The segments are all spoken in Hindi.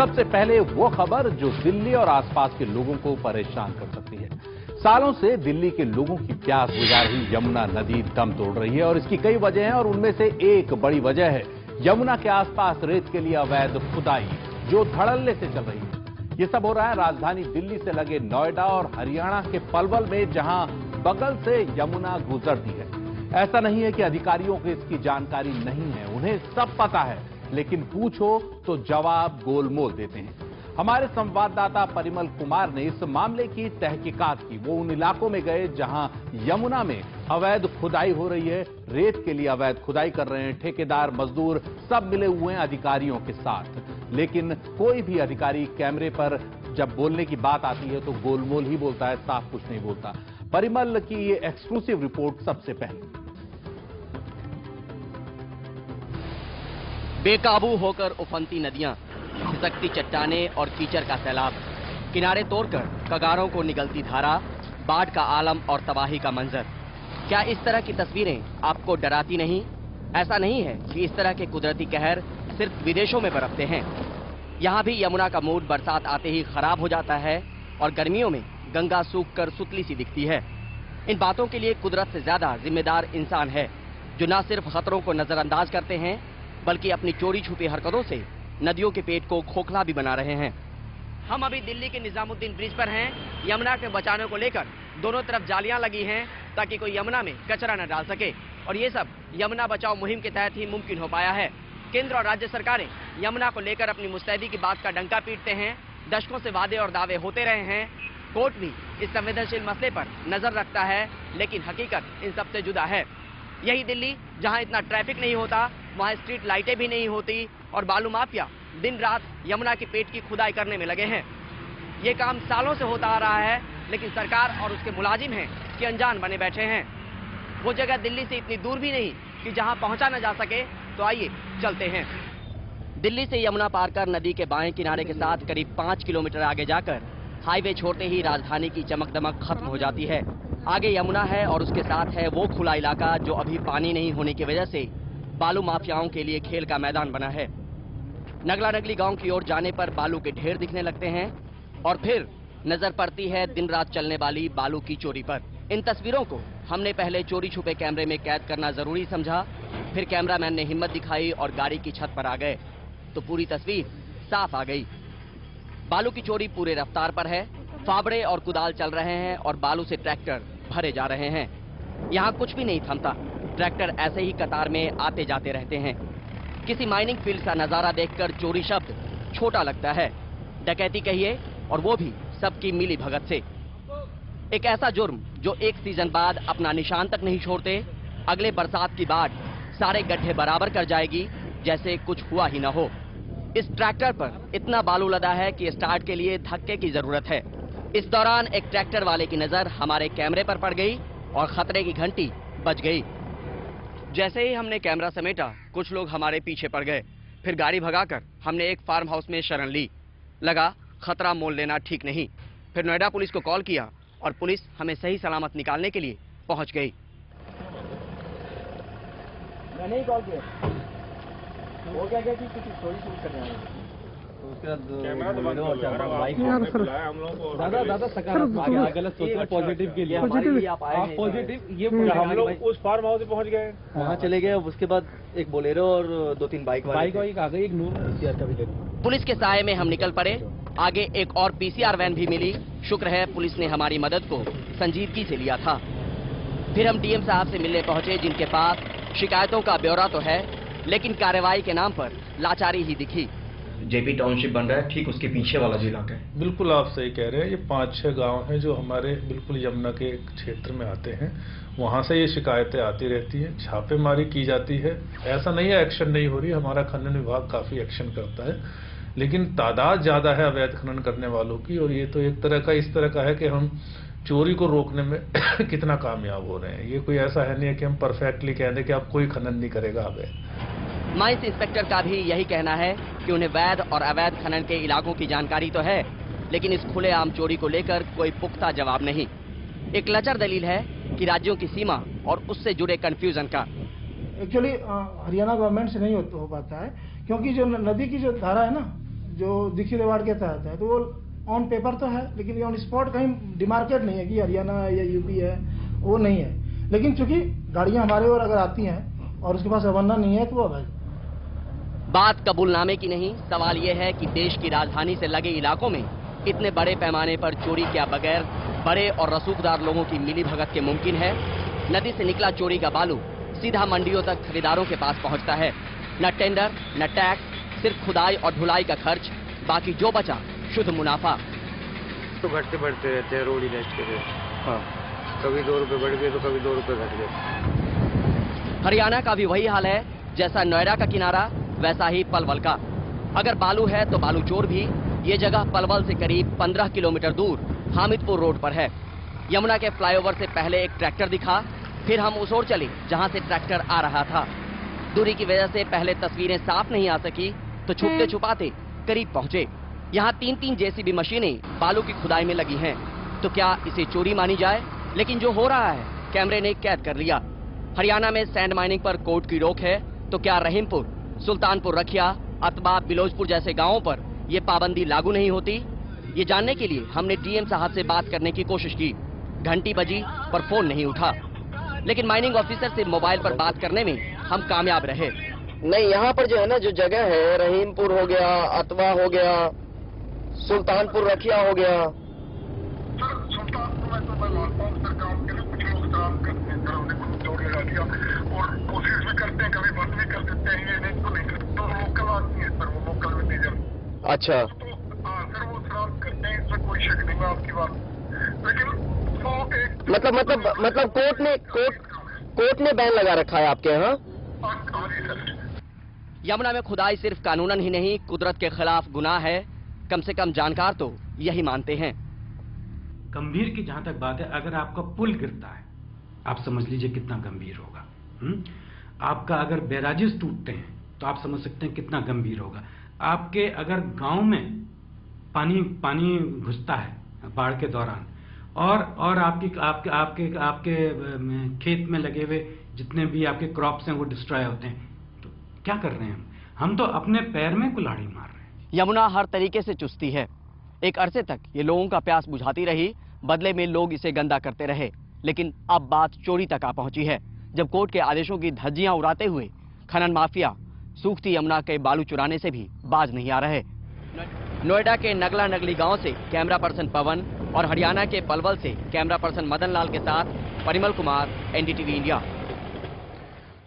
सबसे पहले वो खबर जो दिल्ली और आसपास के लोगों को परेशान कर सकती है। सालों से दिल्ली के लोगों की प्यास बुझा रही यमुना नदी दम तोड़ रही है और इसकी कई वजह हैं और उनमें से एक बड़ी वजह है यमुना के आसपास रेत के लिए अवैध खुदाई जो धड़ल्ले से चल रही है। ये सब हो रहा है राजधानी दिल्ली से लगे नोएडा और हरियाणा के पलवल में, जहां बगल से यमुना गुजरती है। ऐसा नहीं है कि अधिकारियों को इसकी जानकारी नहीं है, उन्हें सब पता है, लेकिन पूछो तो जवाब गोलमोल देते हैं। हमारे संवाददाता परिमल कुमार ने इस मामले की तहकीकात की। वो उन इलाकों में गए जहां यमुना में अवैध खुदाई हो रही है, रेत के लिए अवैध खुदाई कर रहे हैं ठेकेदार, मजदूर सब मिले हुए हैं अधिकारियों के साथ। लेकिन कोई भी अधिकारी कैमरे पर जब बोलने की बात आती है तो गोलमोल ही बोलता है, साफ कुछ नहीं बोलता। परिमल की ये एक्सक्लूसिव रिपोर्ट सबसे पहले। बेकाबू होकर उफनती नदियां, खिसकती चट्टाने और कीचड़ का सैलाब, किनारे तोड़कर कगारों को निगलती धारा, बाढ़ का आलम और तबाही का मंजर। क्या इस तरह की तस्वीरें आपको डराती नहीं? ऐसा नहीं है कि इस तरह के कुदरती कहर सिर्फ विदेशों में बरसते हैं। यहाँ भी यमुना का मूड बरसात आते ही खराब हो जाता है और गर्मियों में गंगा सूख कर सुतली सी दिखती है। इन बातों के लिए कुदरत से ज्यादा जिम्मेदार इंसान है, जो न सिर्फ खतरों को नजरअंदाज करते हैं बल्कि अपनी चोरी छुपी हरकतों से नदियों के पेट को खोखला भी बना रहे हैं। हम अभी दिल्ली के निजामुद्दीन ब्रिज पर हैं। यमुना के बचाने को लेकर दोनों तरफ जालियां लगी हैं ताकि कोई यमुना में कचरा न डाल सके, और ये सब यमुना बचाओ मुहिम के तहत ही मुमकिन हो पाया है। केंद्र और राज्य सरकारें यमुना को लेकर अपनी मुस्तैदी की बात का डंका पीटते हैं। दशकों से वादे और दावे होते रहे हैं। कोर्ट भी इस संवेदनशील मसले पर नजर रखता है, लेकिन हकीकत इन सबसे जुदा है। यही दिल्ली जहां इतना ट्रैफिक नहीं होता, वहां स्ट्रीट लाइटें भी नहीं होती और बालू माफिया दिन रात यमुना के पेट की खुदाई करने में लगे हैं। ये काम सालों से होता आ रहा है, लेकिन सरकार और उसके मुलाजिम हैं कि अनजान बने बैठे हैं। वो जगह दिल्ली से इतनी दूर भी नहीं कि जहां पहुंचा न जा सके। तो आइए चलते हैं। दिल्ली से यमुना पार कर नदी के बाएं किनारे के साथ करीब 5 किलोमीटर आगे जाकर हाईवे छोड़ते ही राजधानी की चमक दमक खत्म हो जाती है। आगे यमुना है और उसके साथ है वो खुला इलाका जो अभी पानी नहीं होने की वजह से बालू माफियाओं के लिए खेल का मैदान बना है। नगला नगली गांव की ओर जाने पर बालू के ढेर दिखने लगते हैं और फिर नजर पड़ती है दिन रात चलने वाली बालू की चोरी पर। इन तस्वीरों को हमने पहले चोरी छुपे कैमरे में कैद करना जरूरी समझा, फिर कैमरामैन ने हिम्मत दिखाई और गाड़ी की छत पर आ गए तो पूरी तस्वीर साफ आ गई। बालू की चोरी पूरे रफ्तार पर है। फावड़े और कुदाल चल रहे हैं और बालू से ट्रैक्टर भरे जा रहे हैं। यहाँ कुछ भी नहीं थमता, ट्रैक्टर ऐसे ही कतार में आते जाते रहते हैं। किसी माइनिंग फील्ड का नजारा देखकर चोरी शब्द छोटा लगता है, डकैती कहिए, और वो भी सबकी मिली भगत से। एक ऐसा जुर्म जो एक सीजन बाद अपना निशान तक नहीं छोड़ते। अगले बरसात की बाढ़ सारे गड्ढे बराबर कर जाएगी जैसे कुछ हुआ ही न हो। इस ट्रैक्टर पर इतना बालू लदा है कि स्टार्ट के लिए धक्के की जरूरत है। इस दौरान एक ट्रैक्टर वाले की नजर हमारे कैमरे पर पड़ गई और खतरे की घंटी बज गई। जैसे ही हमने कैमरा समेटा, कुछ लोग हमारे पीछे पड़ गए। फिर गाड़ी भगाकर हमने एक फार्म हाउस में शरण ली। लगा खतरा मोल लेना ठीक नहीं। फिर नोएडा पुलिस को कॉल किया और पुलिस हमें सही सलामत निकालने के लिए पहुंच गई। मैंने ही कॉल किया। वो क्या कि कुछ स्टोरी शूट करने आए थे। दादा सकारात्मक गलत सोचना, पॉजिटिव के लिए आप पॉजिटिव। ये हम लोग उस फार्म हाउस से पहुंच गए, वहाँ चले गए। उसके बाद एक बोलेरो और 2-3 बाइक आ गई, एक नूर पीसीआर का भी। पुलिस के साये में हम निकल पड़े। आगे एक और पीसीआर वैन भी मिली। शुक्र है पुलिस ने हमारी मदद को संजीदगी से लिया था। फिर हम डीएम साहब से मिलने पहुंचे, जिनके पास शिकायतों का ब्यौरा तो है, लेकिन कार्रवाई के नाम पर लाचारी ही दिखी। जेपी टाउनशिप बन रहा है, ठीक उसके पीछे वाला जो इलाका है। बिल्कुल आप सही कह रहे हैं। ये 5-6 गांव हैं जो हमारे बिल्कुल यमुना के क्षेत्र में आते हैं। वहां से ये शिकायतें आती रहती हैं, छापेमारी की जाती है। ऐसा नहीं है एक्शन नहीं हो रही, हमारा खनन विभाग काफी एक्शन करता है, लेकिन तादाद ज्यादा है अवैध खनन करने वालों की। और ये तो एक तरह का इस तरह का है कि हम चोरी को रोकने में कितना कामयाब हो रहे हैं। ये कोई ऐसा है नहीं है कि हम परफेक्टली कह दें कि आप कोई खनन नहीं करेगा अवैध। माइंस इंस्पेक्टर का भी यही कहना है कि उन्हें वैध और अवैध खनन के इलाकों की जानकारी तो है, लेकिन इस खुलेआम चोरी को लेकर कोई पुख्ता जवाब नहीं। एक लचर दलील है कि राज्यों की सीमा और उससे जुड़े कंफ्यूजन का। एक्चुअली हरियाणा गवर्नमेंट से नहीं हो पाता है, क्योंकि जो नदी की जो धारा है ना, जो दीक्षित अवार्ड के तहत है, तो वो ऑन पेपर तो है, लेकिन ये ऑन स्पॉट कहीं डिमार्केट नहीं है कि हरियाणा है या यूपी है, वो नहीं है। लेकिन चूंकि गाड़ियां हमारे ओर अगर आती हैं और उसके पास अवन्ना नहीं है तो वो अवैध। बात कबूलनामे की नहीं, सवाल यह है कि देश की राजधानी से लगे इलाकों में इतने बड़े पैमाने पर चोरी क्या बगैर बड़े और रसूखदार लोगों की मिलीभगत के मुमकिन है? नदी से निकला चोरी का बालू सीधा मंडियों तक खरीदारों के पास पहुंचता है। न टेंडर न टैक्स, सिर्फ खुदाई और ढुलाई का खर्च, बाकी जो बचा शुद्ध मुनाफा। तो घटते बढ़ते रहते हैं रोड इन्वेस्ट के लिए। हाँ, कभी 2 रुपए बढ़ गए तो कभी 2 रुपए घट गए। हरियाणा का भी वही हाल है, जैसा नोएडा का किनारा वैसा ही पलवल का। अगर बालू है तो बालू चोर भी। ये जगह पलवल से करीब 15 किलोमीटर दूर हामिदपुर रोड पर है। यमुना के फ्लाईओवर से पहले एक ट्रैक्टर दिखा, फिर हम उस ओर चले जहां से ट्रैक्टर आ रहा था। दूरी की वजह से पहले तस्वीरें साफ नहीं आ सकी, तो छुपते छुपाते करीब पहुंचे। यहाँ 3-3 जेसीबी मशीनें बालू की खुदाई में लगी हैं। तो क्या इसे चोरी मानी जाए? लेकिन जो हो रहा है कैमरे ने कैद कर लिया। हरियाणा में सैंड माइनिंग पर कोर्ट की रोक है, तो क्या रहीमपुर, सुल्तानपुर रखिया, अतबा, बिलोचपुर जैसे गांवों पर ये पाबंदी लागू नहीं होती? ये जानने के लिए हमने डीएम साहब से बात करने की कोशिश की। घंटी बजी पर फोन नहीं उठा, लेकिन माइनिंग ऑफिसर से मोबाइल पर बात करने में हम कामयाब रहे। नहीं, यहाँ पर जो है ना, जो जगह है, रहीमपुर हो गया, अतवा हो गया, सुल्तानपुर रखिया हो गया। सर, सुल्तानपुर में तो मैं मानता हूँ सर, काम के लिए कुछ लोग काम करते हैं, सर, उन्हें कुछ जोड़ लगा दिया और कोशिश भी करते हैं, कभी बंद भी कर देते हैं। ये नहीं तो नहीं करते, तो लोकल आदमी है सर, वो लोकल में नहीं जाते। अच्छा, हाँ सर, वो शराब करते हैं, इसमें कोई शक नहीं है आपकी बात। लेकिन वो एक मतलब कोर्ट ने बैन लगा रखा है आपके यहाँ? हाँ जी सर। यमुना में खुदाई सिर्फ कानूनन ही नहीं, कुदरत के खिलाफ गुनाह है। कम से कम जानकार तो यही मानते हैं। गंभीर की जहां तक बात है, अगर आपका पुल गिरता है, आप समझ लीजिए कितना गंभीर होगा। आपका अगर बैराजेस टूटते हैं तो आप समझ सकते हैं कितना गंभीर होगा। आपके अगर गांव में पानी घुसता है बाढ़ के दौरान, और आपके खेत में लगे हुए जितने भी आपके क्रॉप्स हैं वो डिस्ट्रॉय होते हैं, तो क्या कर रहे हैं हम तो अपने पैर में कुल्हाड़ी मार रहे हैं। यमुना हर तरीके से चुस्ती है। एक अरसे तक ये लोगों का प्यास बुझाती रही, बदले में लोग इसे गंदा करते रहे। लेकिन अब बात चोरी तक आ पहुंची है, जब कोर्ट के आदेशों की धज्जियां उड़ाते हुए खनन माफिया सूखती यमुना के बालू चुराने से भी बाज नहीं आ रहे। नोएडा के नगला नगली गांव से कैमरा पर्सन पवन और हरियाणा के पलवल से कैमरा पर्सन मदन लाल के साथ परिमल कुमार, एनडीटीवी इंडिया।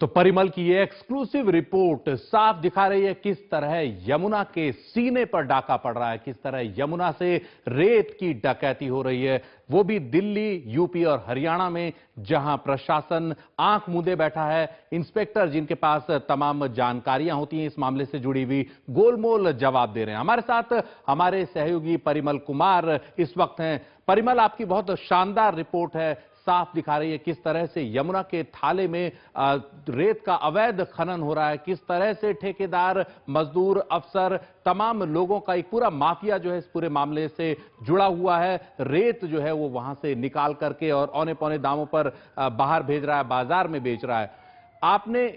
तो परिमल की ये एक्सक्लूसिव रिपोर्ट साफ दिखा रही है किस तरह यमुना के सीने पर डाका पड़ रहा है, किस तरह यमुना से रेत की डकैती हो रही है, वो भी दिल्ली, यूपी और हरियाणा में, जहां प्रशासन आंख मूंदे बैठा है। इंस्पेक्टर जिनके पास तमाम जानकारियां होती हैं इस मामले से जुड़ी हुई, गोलमोल जवाब दे रहे हैं। हमारे साथ हमारे सहयोगी परिमल कुमार इस वक्त हैं। परिमल, आपकी बहुत शानदार रिपोर्ट है, साफ दिखा रही है किस तरह से यमुना के थाले में रेत का अवैध खनन हो रहा है, किस तरह से ठेकेदार, मजदूर, अफसर, तमाम लोगों का एक पूरा माफिया जो है इस पूरे मामले से जुड़ा हुआ है। रेत जो है वो वहां से निकाल करके और औने पौने दामों पर बाहर भेज रहा है, बाजार में बेच रहा है। आपने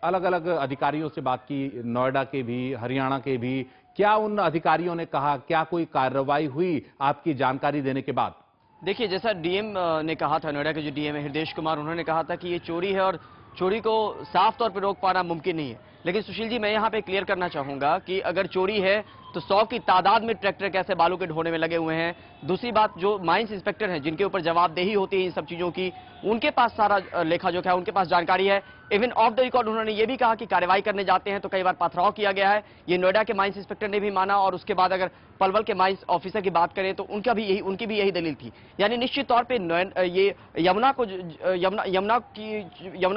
अलग अलग अधिकारियों से बात की, नोएडा के भी, हरियाणा के भी। क्या उन अधिकारियों ने कहा, क्या कोई कार्रवाई हुई आपकी जानकारी देने के बाद? देखिए, जैसा डीएम ने कहा था, नोएडा के जो डीएम है हृदेश कुमार, उन्होंने कहा था कि ये चोरी है और चोरी को साफ तौर पर रोक पाना मुमकिन नहीं है। लेकिन सुशील जी, मैं यहाँ पे क्लियर करना चाहूंगा कि अगर चोरी है तो 100 की तादाद में ट्रैक्टर कैसे बालू के ढोने में लगे हुए हैं। दूसरी बात, जो माइंस इंस्पेक्टर हैं जिनके ऊपर जवाबदेही होती है इन सब चीजों की, उनके पास सारा लेखा जोखा है, उनके पास जानकारी है। इवन ऑफ द रिकॉर्ड उन्होंने ये भी कहा कि कार्रवाई करने जाते हैं तो कई बार पथराव किया गया है। ये नोएडा के माइंस इंस्पेक्टर ने भी माना, और उसके बाद अगर पलवल के माइंस ऑफिसर की बात करें तो उनकी भी यही दलील थी। यानी निश्चित तौर पर ये यमुना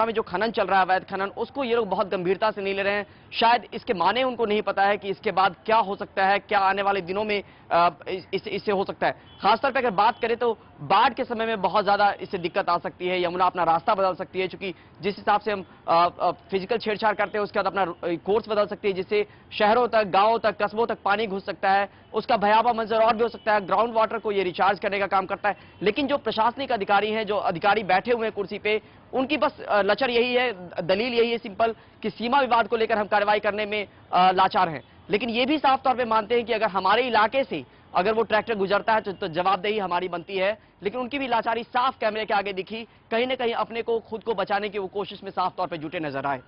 में जो खनन चल रहा है, अवैध खनन, उसको ये लोग बहुत गंभीरता से नहीं ले रहे हैं। शायद इसके माने उनको नहीं पता है कि इसके बाद क्या हो सकता है, क्या आने वाले दिनों में इससे हो सकता है। खासतौर पर अगर बात करें तो बाढ़ के समय में बहुत ज्यादा इससे दिक्कत आ सकती है। यमुना अपना रास्ता बदल सकती है, क्योंकि जिस हिसाब से हम फिजिकल छेड़छाड़ करते हैं उसके बाद अपना कोर्स बदल सकती है, जिससे शहरों तक, गांवों तक, कस्बों तक पानी घुस सकता है। उसका भयावह मंजर और भी हो सकता है। ग्राउंड वाटर को ये रिचार्ज करने का काम करता है। लेकिन जो प्रशासनिक अधिकारी हैं, जो अधिकारी बैठे हुए हैं कुर्सी पे, उनकी बस लचर यही है, दलील यही है सिंपल, कि सीमा विवाद को लेकर हम कार्रवाई करने में लाचार हैं। लेकिन ये भी साफ तौर पे मानते हैं कि अगर हमारे इलाके से अगर वो ट्रैक्टर गुजरता है तो जवाबदेही हमारी बनती है। लेकिन उनकी भी लाचारी साफ कैमरे के आगे दिखी, कहीं ना कहीं अपने को खुद को बचाने की वो कोशिश में साफ तौर पे जुटे नजर आए।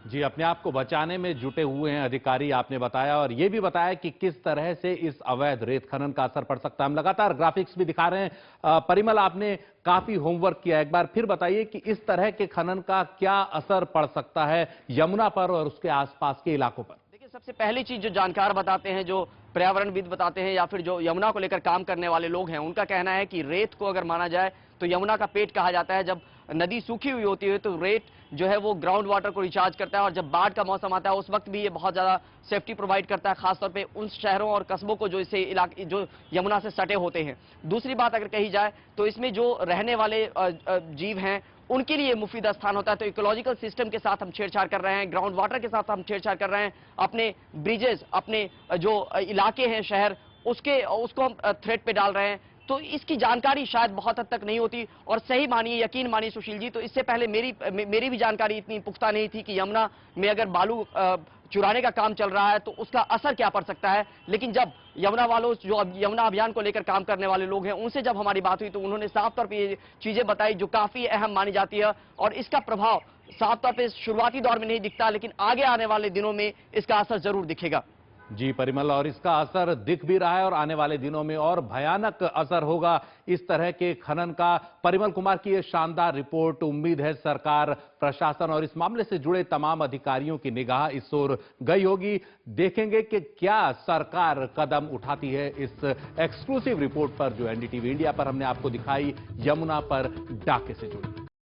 जी, अपने आप को बचाने में जुटे हुए हैं अधिकारी, आपने बताया, और ये भी बताया कि किस तरह से इस अवैध रेत खनन का असर पड़ सकता है। हम लगातार ग्राफिक्स भी दिखा रहे हैं। परिमल, आपने काफी होमवर्क किया, एक बार फिर बताइए कि इस तरह के खनन का क्या असर पड़ सकता है यमुना पर और उसके आसपास के इलाकों पर। देखिए, सबसे पहली चीज जो जानकार बताते हैं, जो पर्यावरणविद बताते हैं या फिर जो यमुना को लेकर काम करने वाले लोग हैं, उनका कहना है कि रेत को अगर माना जाए तो यमुना का पेट कहा जाता है। जब नदी सूखी हुई होती है तो रेत जो है वो ग्राउंड वाटर को रिचार्ज करता है, और जब बाढ़ का मौसम आता है उस वक्त भी ये बहुत ज्यादा सेफ्टी प्रोवाइड करता है, खासतौर पे उन शहरों और कस्बों को जो इसे इलाके जो यमुना से सटे होते हैं। दूसरी बात अगर कही जाए तो इसमें जो रहने वाले जीव हैं उनके लिए मुफीद स्थान होता है। तो इकोलॉजिकल सिस्टम के साथ हम छेड़छाड़ कर रहे हैं, ग्राउंड वाटर के साथ हम छेड़छाड़ कर रहे हैं, अपने ब्रिजेस, अपने जो इलाके हैं शहर, उसको हम थ्रेट पे डाल रहे हैं। तो इसकी जानकारी शायद बहुत हद तक नहीं होती। और सही मानिए, यकीन मानिए सुशील जी, तो इससे पहले मेरी भी जानकारी इतनी पुख्ता नहीं थी कि यमुना में अगर बालू चुराने का काम चल रहा है तो उसका असर क्या पड़ सकता है। लेकिन जब यमुना वालों, जो यमुना अभियान को लेकर काम करने वाले लोग हैं, उनसे जब हमारी बात हुई तो उन्होंने साफ तौर पे ये चीजें बताई जो काफी अहम मानी जाती है। और इसका प्रभाव साफ तौर पे शुरुआती दौर में नहीं दिखता, लेकिन आगे आने वाले दिनों में इसका असर जरूर दिखेगा। जी परिमल, और इसका असर दिख भी रहा है और आने वाले दिनों में और भयानक असर होगा इस तरह के खनन का। परिमल कुमार की यह शानदार रिपोर्ट। उम्मीद है सरकार, प्रशासन और इस मामले से जुड़े तमाम अधिकारियों की निगाह इस ओर गई होगी। देखेंगे कि क्या सरकार कदम उठाती है। इस एक्सक्लूसिव रिपोर्ट पर जो एनडीटीवी इंडिया पर हमने आपको दिखाई, यमुना पर डाके से जुड़ी।